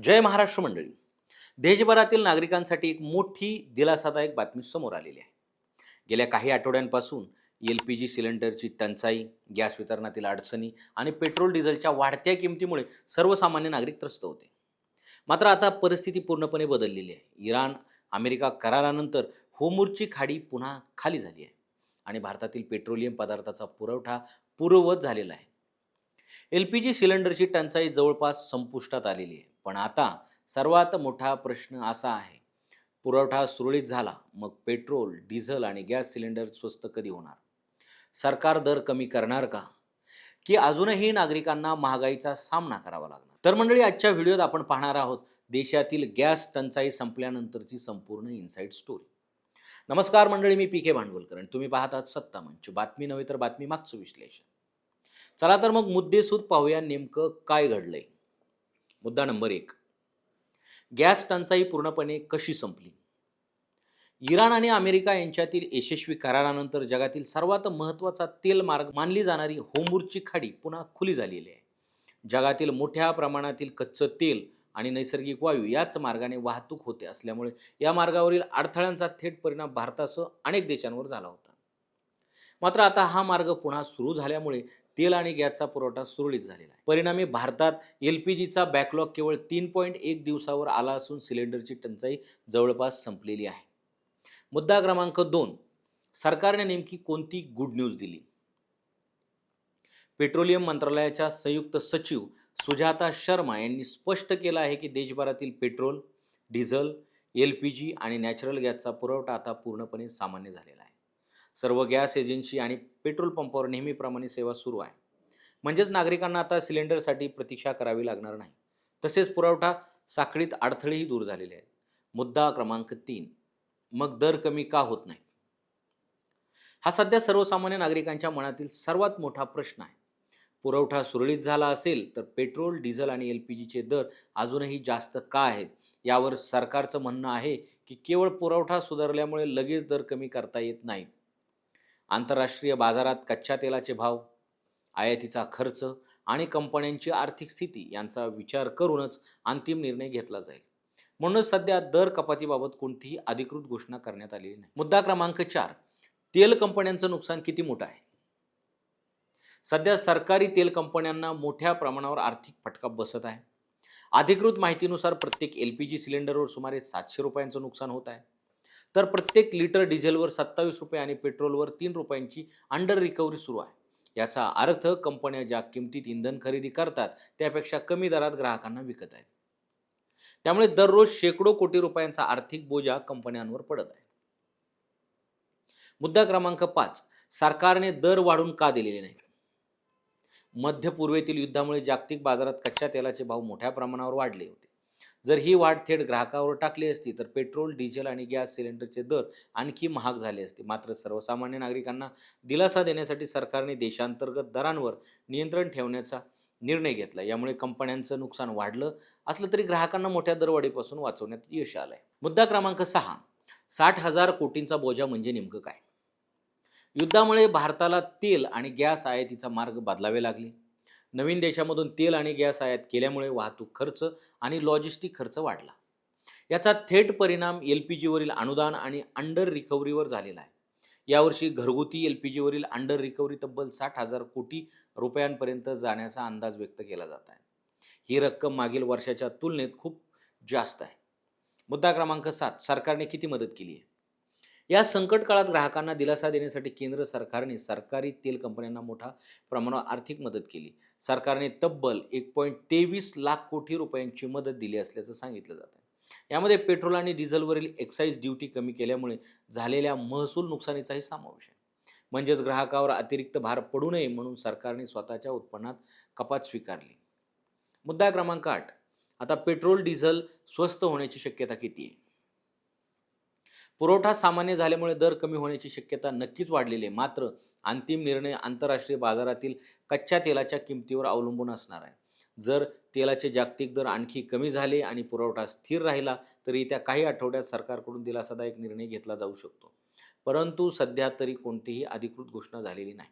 जय महाराष्ट्र मंडळी. देशभरातील नागरिकांसाठी एक मोठी दिलासादायक बातमी समोर आलेली आहे. गेल्या काही आठवड्यांपासून LPG सिलेंडरची टंचाई, गॅस वितरणातील अडचणी आणि पेट्रोल डिझेलच्या वाढत्या किमतीमुळे सर्वसामान्य नागरिक त्रस्त होते. मात्र आता परिस्थिती पूर्णपणे बदललेली आहे. इराण अमेरिका करारानंतर होर्मुझची खाडी पुन्हा खाली झाली आहे आणि भारतातील पेट्रोलियम पदार्थाचा पुरवठा पूर्ववत झालेला आहे. LPG सिलेंडरची टंचाई जवळपास संपुष्टात आलेली आहे. पण आता सर्वात मोठा प्रश्न असा आहे, पुरवठा सुरळीत झाला, मग पेट्रोल, डिझेल आणि गॅस सिलेंडर स्वस्त कधी होणार? सरकार दर कमी करणार का? की अजूनही नागरिकांना महागाईचा सामना करावा लागणार? तर मंडळी, आजच्या व्हिडिओत आपण पाहणार आहोत देशातील गॅस टंचाई संपल्यानंतरची संपूर्ण इनसाइड स्टोरी. नमस्कार मंडळी, मी PK भांडवलकर आणि तुम्ही पाहत आहात सत्ता मंच. बातमी नव्हे तर बातमी मागचं विश्लेषण. चला तर मग मुद्देसूद पाहूया नेमकं काय घडलंय. मुद्दा नंबर 1, गॅस टंचाई पूर्णपणे कशी संपली? इराण आणि अमेरिका यांच्यातील यशस्वी करारानंतर जगातील सर्वात महत्त्वाचा तेल मार्ग मानली जाणारी होर्मुझची खाडी पुन्हा खुली झालेली आहे. जगातील मोठ्या प्रमाणातील कच्चं तेल आणि नैसर्गिक वायू याच मार्गाने वाहतूक होते असल्यामुळे या मार्गावरील अडथळ्यांचा थेट परिणाम भारतासह अनेक देशांवर झाला होता. मात्र आता हा मार्ग पुन्हा सुरू झाल्यामुळे तेल आणि गॅसचा पुरवठा सुरळीत झालेला आहे. परिणामी भारतात LPGचा बॅकलॉग केवळ 3.1 दिवसावर आला असून सिलेंडरची टंचाई जवळपास संपलेली आहे. मुद्दा क्रमांक 2, सरकारने नेमकी कोणती गुड न्यूज दिली? पेट्रोलियम मंत्रालयाच्या संयुक्त सचिव सुजाता शर्मा यांनी स्पष्ट केलं आहे की देशभरातील पेट्रोल, डिझेल, LPG आणि नॅचरल गॅसचा पुरवठा आता पूर्णपणे सामान्य झालेला आहे. सर्व गॅस एजन्सी आणि पेट्रोल पंपावर नेहमीप्रमाणे सेवा सुरू आहे. म्हणजेच नागरिकांना आता सिलेंडरसाठी प्रतीक्षा करावी लागणार नाही. तसेच पुरवठा साखळीत अडथळेही दूर झालेले आहेत. मुद्दा क्रमांक 3, मग दर कमी का होत नाही? हा सध्या सर्वसामान्य नागरिकांच्या मनातील सर्वात मोठा प्रश्न आहे. पुरवठा सुरळीत झाला असेल तर पेट्रोल, डिझेल आणि LPGचे दर अजूनही जास्त का आहेत? यावर सरकारचं म्हणणं आहे की केवळ पुरवठा सुधारल्यामुळे लगेच दर कमी करता येत नाही. आंतरराष्ट्रीय बाजारात कच्च्या तेलाचे भाव, आयातीचा खर्च आणि कंपन्यांची आर्थिक स्थिती यांचा विचार करूनच अंतिम निर्णय घेतला जाईल. म्हणूनच सध्या दर कपातीबाबत कोणतीही अधिकृत घोषणा करण्यात आलेली नाही. मुद्दा क्रमांक 4, तेल कंपन्यांचं नुकसान किती मोठं आहे? सध्या सरकारी तेल कंपन्यांना मोठ्या प्रमाणावर आर्थिक फटका बसत आहे. अधिकृत माहितीनुसार प्रत्येक LPG सिलेंडरवर सुमारे 700 रुपयांचं नुकसान होत आहे. तर प्रत्येक लिटर डिझेलवर 27 रुपये आणि पेट्रोलवर 3 रुपयांची अंडर रिकव्हरी सुरू आहे. याचा अर्थ कंपन्या ज्या किमतीत इंधन खरेदी करतात त्यापेक्षा कमी दरात ग्राहकांना विकत आहेत. त्यामुळे दररोज शेकडो कोटी रुपयांचा आर्थिक बोजा कंपन्यांवर पडत आहे. मुद्दा क्रमांक 5, सरकारने दर वाढून का दिलेले नाही? मध्य पूर्वेतील युद्धामुळे जागतिक बाजारात कच्च्या तेलाचे भाव मोठ्या प्रमाणावर वाढले होते. जर ही वाढ थेट ग्राहकावर टाकली असती तर पेट्रोल, डिझेल आणि गॅस सिलेंडरचे दर आणखी महाग झाले असते. मात्र सर्वसामान्य नागरिकांना दिलासा देण्यासाठी सरकारने देशांतर्गत दरांवर नियंत्रण ठेवण्याचा निर्णय घेतला. यामुळे कंपन्यांचं नुकसान वाढलं असलं तरी ग्राहकांना मोठ्या दरवाढीपासून वाचवण्यात यश आलंय. मुद्दा क्रमांक 6, 60,000 कोटींचा बोजा म्हणजे नेमकं काय? युद्धामुळे भारताला तेल आणि गॅस आयातीचा मार्ग बदलावे लागले. नवीन देशामधून तेल आणि गॅस आयात केल्यामुळे वाहतूक खर्च आणि लॉजिस्टिक खर्च वाढला. याचा थेट परिणाम LPGवरील अनुदान आणि अंडर रिकव्हरीवर झालेला आहे. यावर्षी घरगुती LPGवरील अंडर रिकव्हरी तब्बल 60,000 कोटी रुपयांपर्यंत जाण्याचा अंदाज व्यक्त केला जात आहे. ही रक्कम मागील वर्षाच्या तुलनेत खूप जास्त आहे. मुद्दा क्रमांक 7, सरकारने किती मदत केली आहे? या संकट काळात ग्राहकांना दिलासा देण्यासाठी केंद्र सरकारने सरकारी तेल कंपन्यांना मोठ्या प्रमाणावर आर्थिक मदत केली. सरकारने तब्बल 1.23 लाख कोटी रुपयांची मदत दिली असल्याचं सांगितलं जातं. यामध्ये पेट्रोल आणि डिझेलवरील एक्साईज ड्युटी कमी केल्यामुळे झालेल्या महसूल नुकसानीचाही समावेश आहे. म्हणजेच ग्राहकावर अतिरिक्त भार पडू नये म्हणून सरकारने स्वतःच्या उत्पन्नात कपात स्वीकारली. मुद्दा क्रमांक 8, आता पेट्रोल, डिझेल स्वस्त होण्याची शक्यता किती आहे? पुरवठा सामान्य झाल्यामुळे दर कमी होण्याची शक्यता नक्कीच वाढलेली आहे. मात्र अंतिम निर्णय आंतरराष्ट्रीय बाजारातील कच्च्या तेलाच्या किमतीवर अवलंबून असणार आहे. जर तेलाचे जागतिक दर आणखी कमी झाले आणि पुरवठा स्थिर राहिला तर येत्या काही आठवड्यात सरकारकडून दिलासादायक निर्णय घेतला जाऊ शकतो. परंतु सध्या तरी कोणतीही अधिकृत घोषणा झालेली नाही.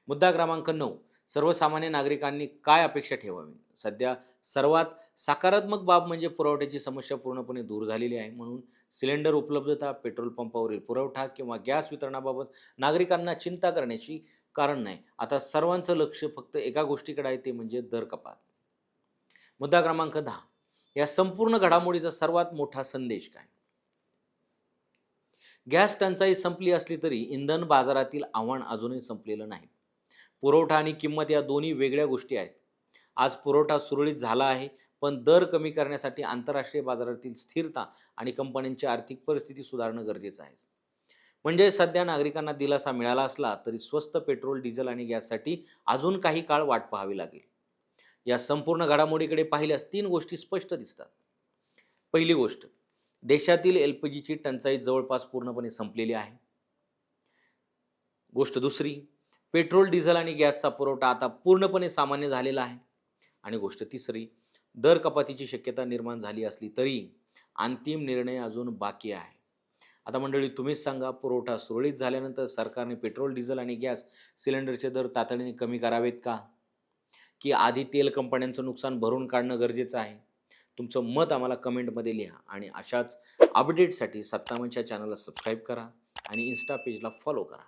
मुद्दा क्रमांक 9, सर्वसामान्य नागरिकांनी काय अपेक्षा ठेवावी? सध्या सर्वात सकारात्मक बाब म्हणजे पुरवठ्याची समस्या पूर्णपणे दूर झालेली आहे. म्हणून सिलेंडर उपलब्धता, पेट्रोल पंपावरील पुरवठा किंवा गॅस वितरणाबाबत नागरिकांना चिंता करण्याची कारण नाही. आता सर्वांचं लक्ष फक्त एका गोष्टीकडे आहे, ते म्हणजे दर कपात. मुद्दा क्रमांक 10. या संपूर्ण घडामोडीचा सर्वात मोठा संदेश काय? गॅस टंचाई संपली असली तरी इंधन बाजारातील आव्हान अजूनही संपलेलं नाही. पुरवठा आणि किंमत या दोन्ही वेगळ्या गोष्टी आहेत. आज पुरवठा सुरळीत झाला आहे, पण दर कमी करण्यासाठी आंतरराष्ट्रीय बाजारातील स्थिरता आणि कंपन्यांची आर्थिक परिस्थिती सुधारणं गरजेचं आहे. म्हणजे सध्या नागरिकांना दिलासा मिळाला असला तरी स्वस्त पेट्रोल, डिझेल आणि गॅससाठी अजून काही काळ वाट पाहावी लागेल. या संपूर्ण घडामोडीकडे पाहिल्यास 3 गोष्टी स्पष्ट दिसतात. पहिली गोष्ट, देशातील LPGची टंचाई जवळपास पूर्णपणे संपलेली आहे. गोष्ट दुसरी, पेट्रोल, डिझेल आणि गॅसचा पुरवठा आता पूर्णपणे सामान्य झालेला आहे. आणि गोष्ट तिसरी, दर कपातीची शक्यता निर्माण झाली असली तरी अंतिम निर्णय अजून बाकी आहे. आता मंडळी, तुम्हीच सांगा, पुरवठा सुरळीत झाल्यानंतर सरकारने पेट्रोल, डिझेल आणि गॅस सिलेंडरचे दर तातडीने कमी करावेत का? की आधी तेल कंपन्यांचं नुकसान भरून काढणं गरजेचं आहे? तुमचं मत आम्हाला कमेंटमध्ये लिहा आणि अशाच अपडेटसाठी सत्तावनच्या चॅनलला सबस्क्राईब करा आणि इन्स्टा पेजला फॉलो करा.